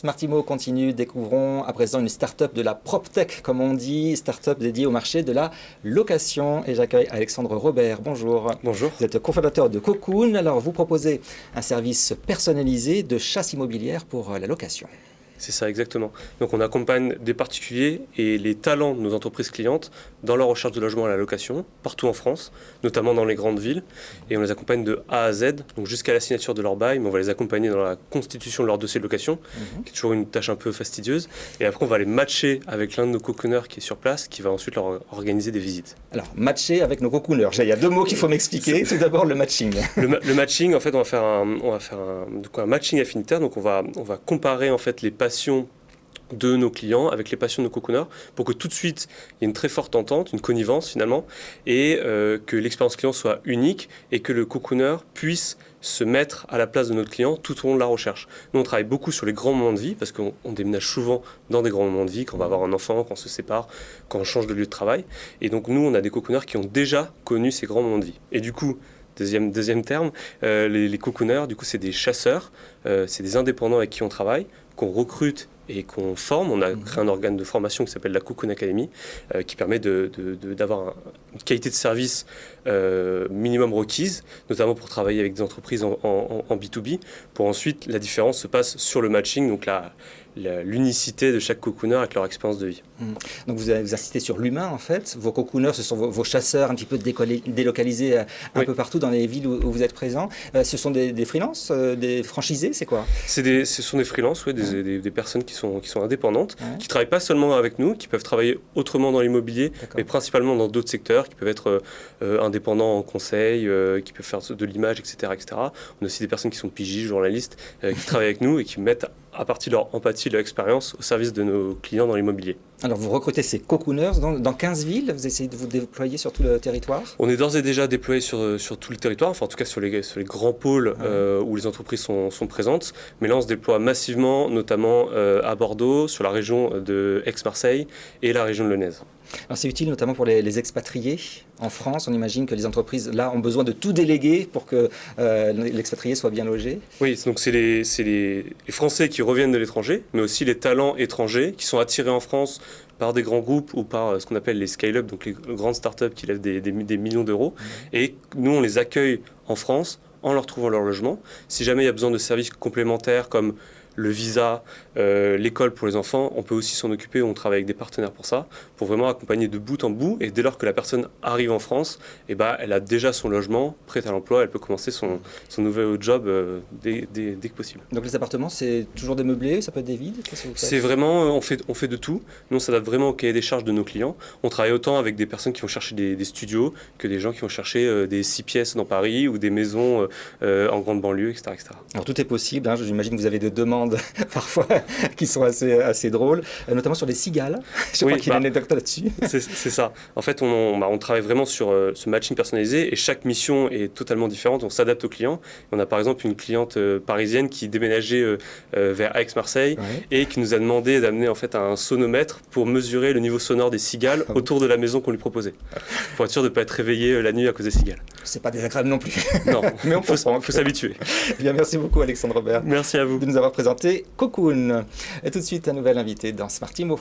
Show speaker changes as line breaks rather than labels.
Smartimo continue, découvrons à présent une start-up de la PropTech, comme on dit, start-up dédiée au marché de la location. Et j'accueille Alexandre Robert, bonjour.
Bonjour.
Vous êtes cofondateur de Cocoon, alors vous proposez un service personnalisé de chasse immobilière pour la location.
C'est ça, exactement. Donc on accompagne des particuliers et les talents de nos entreprises clientes dans leur recherche de logement à la location, partout en France, notamment dans les grandes villes. Et on les accompagne de A à Z, donc jusqu'à la signature de leur bail, mais on va les accompagner dans la constitution de leur dossier de location, qui est toujours une tâche un peu fastidieuse. Et après, on va les matcher avec l'un de nos cocooners qui est sur place, qui va ensuite leur organiser des visites.
Alors, matcher avec nos cocooners. Il y a deux mots qu'il faut m'expliquer. Tout d'abord, le matching.
Le matching, en fait, on va faire un matching affinitaire. Donc on va comparer en fait les passions de nos clients avec les passions de nos cocooners pour que tout de suite il y ait une très forte entente, une connivence finalement, et que l'expérience client soit unique et que le cocooner puisse se mettre à la place de notre client tout au long de la recherche. Nous, on travaille beaucoup sur les grands moments de vie parce qu'on déménage souvent dans des grands moments de vie, quand on va avoir un enfant, quand on se sépare, quand on change de lieu de travail. Et donc nous, on a des cocooners qui ont déjà connu ces grands moments de vie. Et du coup, deuxième terme, les cocooners, du coup, c'est des chasseurs, c'est des indépendants avec qui on travaille, qu'on recrute et qu'on forme. On a créé un organe de formation qui s'appelle la Cocoon Academy, qui permet d'avoir une qualité de service minimum requise, notamment pour travailler avec des entreprises en B2B. Pour ensuite, la différence se passe sur le matching, donc l'unicité de chaque cocooner avec leur expérience de vie.
Donc vous insistez sur l'humain en fait. Vos cocooners, ce sont vos chasseurs un petit peu délocalisés un peu partout dans les villes où vous êtes présents. Ce sont des freelances, des franchisés, c'est quoi?
Ce sont des freelances, des personnes qui sont indépendantes, qui ne travaillent pas seulement avec nous, qui peuvent travailler autrement dans l'immobilier, mais principalement dans d'autres secteurs, qui peuvent être indépendants en conseil, qui peuvent faire de l'image, etc., etc. On a aussi des personnes qui sont pigistes, journalistes, qui travaillent avec nous et qui mettent à partir de leur empathie, de leur expérience, au service de nos clients dans l'immobilier.
Alors vous recrutez ces cocooners dans 15 villes, vous essayez de vous déployer sur tout le territoire?
On est d'ores et déjà déployé sur tout le territoire, enfin en tout cas sur les grands pôles où les entreprises sont présentes. Mais là on se déploie massivement, notamment à Bordeaux, sur la région de Aix-Marseille et la région de Lyonnaise.
Alors c'est utile notamment pour les expatriés. En France, on imagine que les entreprises là ont besoin de tout déléguer pour que l'expatrié soit bien logé.
Oui, donc c'est les Français qui reviennent de l'étranger, mais aussi les talents étrangers qui sont attirés en France par des grands groupes ou par ce qu'on appelle les scale-up, donc les grandes startups qui lèvent des millions d'euros. Et nous, on les accueille en France en leur trouvant leur logement. Si jamais il y a besoin de services complémentaires comme le visa, l'école pour les enfants, on peut aussi s'en occuper, on travaille avec des partenaires pour ça, pour vraiment accompagner de bout en bout, et dès lors que la personne arrive en France, elle a déjà son logement, prêt à l'emploi, elle peut commencer son nouvel job dès que possible.
Donc les appartements, c'est toujours des meublés, ça peut être des vides?
C'est vraiment, on fait de tout. Nous, on s'adapte vraiment au cahier des charges de nos clients. On travaille autant avec des personnes qui vont chercher des studios que des gens qui vont chercher des 6 pièces dans Paris ou des maisons en grande banlieue, etc., etc.
Alors tout est possible, hein. J'imagine que vous avez des demandes parfois qui sont assez drôles, notamment sur les cigales. Je crois qu'il y a une anecdote là-dessus.
C'est ça. En fait, on travaille vraiment sur ce matching personnalisé et chaque mission est totalement différente. On s'adapte aux clients. On a par exemple une cliente parisienne qui déménageait vers Aix-Marseille et qui nous a demandé d'amener en fait un sonomètre pour mesurer le niveau sonore des cigales autour de la maison qu'on lui proposait, pour être sûr de ne pas être réveillé la nuit à cause des cigales.
C'est pas désagréable non plus.
Non, mais il faut s'habituer.
Bien, merci beaucoup Alexandre Robert.
Merci à vous
De nous avoir présenté Cocoon. Et tout de suite, un nouvel invité dans Smartimo.